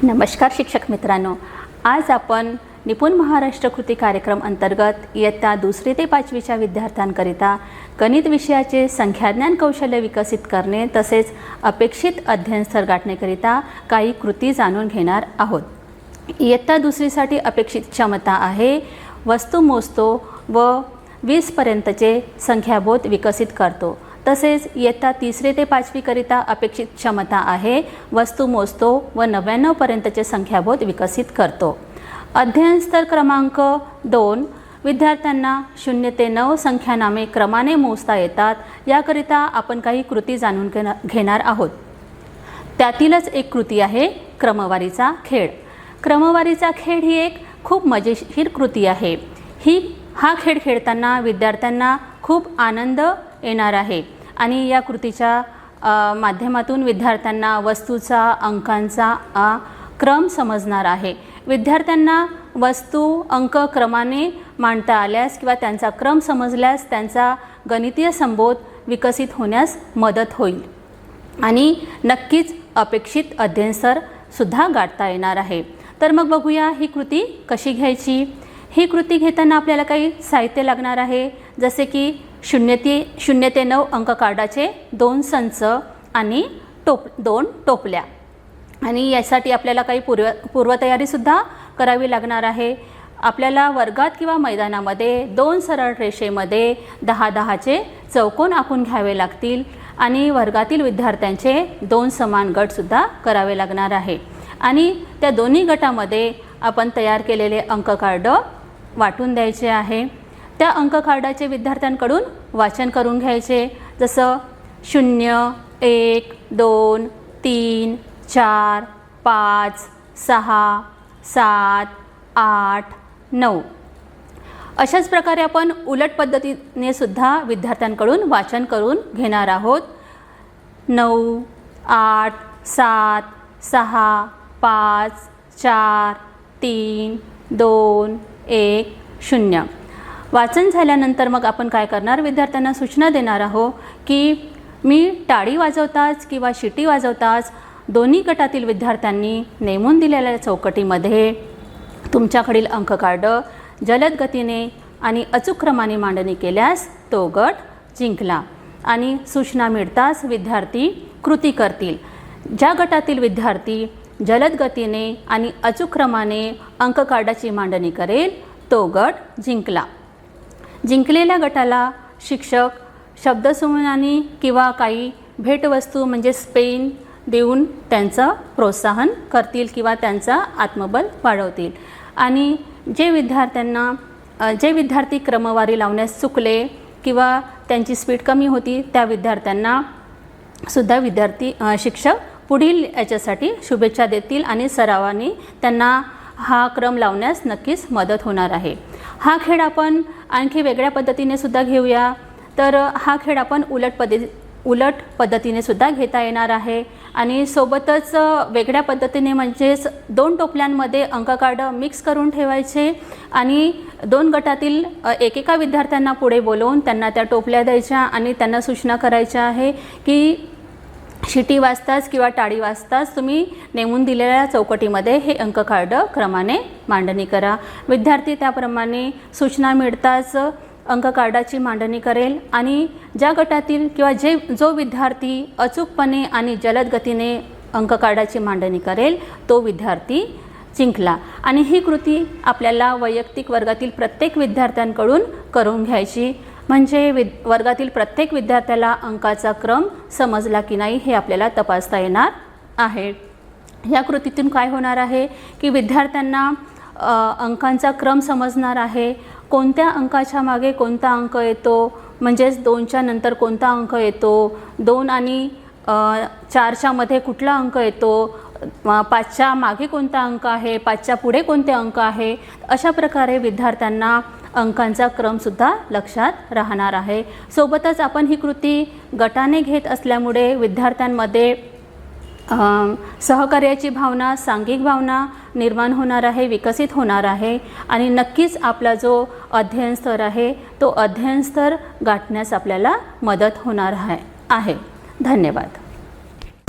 नमस्कार शिक्षक मित्रांनो, आज आपण निपुण महाराष्ट्र कृती कार्यक्रम अंतर्गत इयत्ता 2री ते 5वीच्या विद्यार्थ्यांकरिता गणित विषयाचे संख्याज्ञान कौशल्य विकसित करणे तसेच अपेक्षित अध्ययन स्तर गाठण्याकरिता काही कृती जाणून घेणार आहोत। इयत्ता 2रीसाठी अपेक्षित क्षमता आहे वस्तू मोजतो व 20 पर्यंतचे संख्याबोध विकसित करतो। तसेच इयत्ता 3री ते 5वी करिता अपेक्षित क्षमता आहे वस्तू मोजतो व 99 पर्यंतचे संख्याबोध विकसित करतो। अध्ययन स्तर क्रमांक 2 विद्यार्थ्यांना 0 ते 9 संख्यानामे क्रमाने मोजता येतात। याकरिता आपण काही कृती जाणून घेणार आहोत। त्यातीलच एक कृती आहे क्रमवारीचा खेळ। क्रमवारीचा खेळ ही एक खूप मजेशीर कृती आहे। हा खेळ खेळताना विद्यार्थ्यांना खूप आनंद येणार आहे आणि या कृतीच्या माध्यमातून विद्यार्थ्यांना वस्तूचा अंकांचा क्रम समजणार आहे। विद्यार्थ्यांना वस्तू अंक क्रमाने मांडता आल्यास किंवा त्यांचा क्रम समजल्यास त्यांचा गणितीय संबोध विकसित होण्यास मदत होईल आणि नक्कीच अपेक्षित अध्ययन स्तर सुद्धा गाठता येणार आहे। तर मग बघूया ही कृती कशी घ्यायची। ही कृती घेताना आपल्याला काही साहित्य लागणार आहे, जसे की 0 ते 9 अंक कार्डाचे 2 संच आणि 2 टोपल्या। आणि यासाठी आपल्याला काही पूर्वतयारीसुद्धा करावी लागणार आहे। आपल्याला वर्गात किंवा मैदानामध्ये 2 सरळ रेषेमध्ये 10-10चे चौकोन आखून घ्यावे लागतील आणि वर्गातील विद्यार्थ्यांचे 2 समान गटसुद्धा करावे लागणार आहे। आणि त्या दोन्ही गटामध्ये आपण तयार केलेले अंक कार्ड वाटून द्यायचे आहे। त्या अंक कार्डाचे विद्यार्थ्यांकडून वाचन करून घ्यायचे, जसं 0, 1, 2, 3, 4, 5, 6, 7, 8, 9 अशाच प्रकारे आपण उलट पद्धतीने सुद्धा विद्यार्थ्यांकडून वाचन करून घेणार आहोत। 9, 8, 7, 6, 5, 4, 3, 2, 1, 0 वाचन झाल्यानंतर मग आपण काय करणार, विद्यार्थ्यांना सूचना देणार आहोत की मी टाळी वाजवताच किंवा शिटी वाजवताच दोन्ही गटातील विद्यार्थ्यांनी नेमून दिलेल्या चौकटीमध्ये तुमच्याकडील अंक कार्ड जलद गतीने आणि अचूक क्रमाने मांडणी केल्यास तो गट जिंकला। आणि सूचना मिळताच विद्यार्थी कृती करतील। ज्या गटातील विद्यार्थी जलद गतीने आणि अचूक क्रमाने अंक कार्डाची मांडणी करेल तो गट जिंकला। जिंकलेल्या गटाला शिक्षक शब्दसुमनाने किंवा काही भेटवस्तू म्हणजे पेन देऊन त्यांचं प्रोत्साहन करतील किंवा त्यांचा आत्मबल वाढवतील। आणि जे विद्यार्थी क्रमवारी लावण्यास चुकले किंवा त्यांची स्पीड कमी होती त्या विद्यार्थ्यांना सुद्धा शिक्षक पुढील याच्यासाठी शुभेच्छा देतील आणि सरावाने त्यांना हा क्रम लावण्यास नक्कीच मदत होणार आहे। हा खेळ आपण आणखी वेगळ्या पद्धतीने सुद्धा घेऊया। तर हा खेळ आपण उलट पद्धतीने सुद्धा घेता येणार आहे आणि सोबतच वेगळ्या पद्धतीने म्हणजेच 2 टोपल्यांमध्ये अंक कार्ड मिक्स करून ठेवायचे आणि 2 गटातील एकेका विद्यार्थ्यांना पुढे बोलवून त्यांना त्या टोपल्या द्यायच्या आणि त्यांना सूचना करायच्या आहे की शिटी वाजताच किंवा टाळी वाजताच तुम्ही नेमून दिलेल्या चौकटीमध्ये हे अंक कार्ड क्रमाने मांडणी करा। विद्यार्थी त्याप्रमाणे सूचना मिळताच अंक कार्डाची मांडणी करेल आणि ज्या गटातील किंवा जो विद्यार्थी अचूकपणे आणि जलद गतीने अंक कार्डाची मांडणी करेल तो विद्यार्थी जिंकला। आणि ही कृती आपल्याला वैयक्तिक वर्गातील प्रत्येक विद्यार्थ्यांकडून करून घ्यायची, म्हणजे वर्गातील प्रत्येक विद्यार्थ्याला अंकाचा क्रम समजला की नाही हे आपल्याला तपासता येणार आहे। या कृतीतून काय होणार आहे की विद्यार्थ्यांना अंकांचा क्रम समजणार आहे, कोणत्या अंकाच्या मागे कोणता अंक येतो, म्हणजेच 2च्या नंतर कोणता अंक येतो, 2 आणि 4च्या मध्ये कुठला अंक येतो, 5च्या मागे कोणता अंक आहे, 5च्या पुढे कोणते अंक आहे। अशा प्रकारे विद्यार्थ्यांना अंकांचा क्रमसुद्धा लक्षात राहणार आहे। सोबतच आपण ही कृती गटाने घेत असल्यामुळे विद्यार्थ्यांमध्ये सहकार्याची भावना, सांघिक भावना निर्माण होणार आहे, विकसित होणार आहे आणि नक्कीच आपला जो अध्ययन स्तर आहे तो अध्ययन स्तर गाठण्यास आपल्याला मदत होणार आहे। धन्यवाद।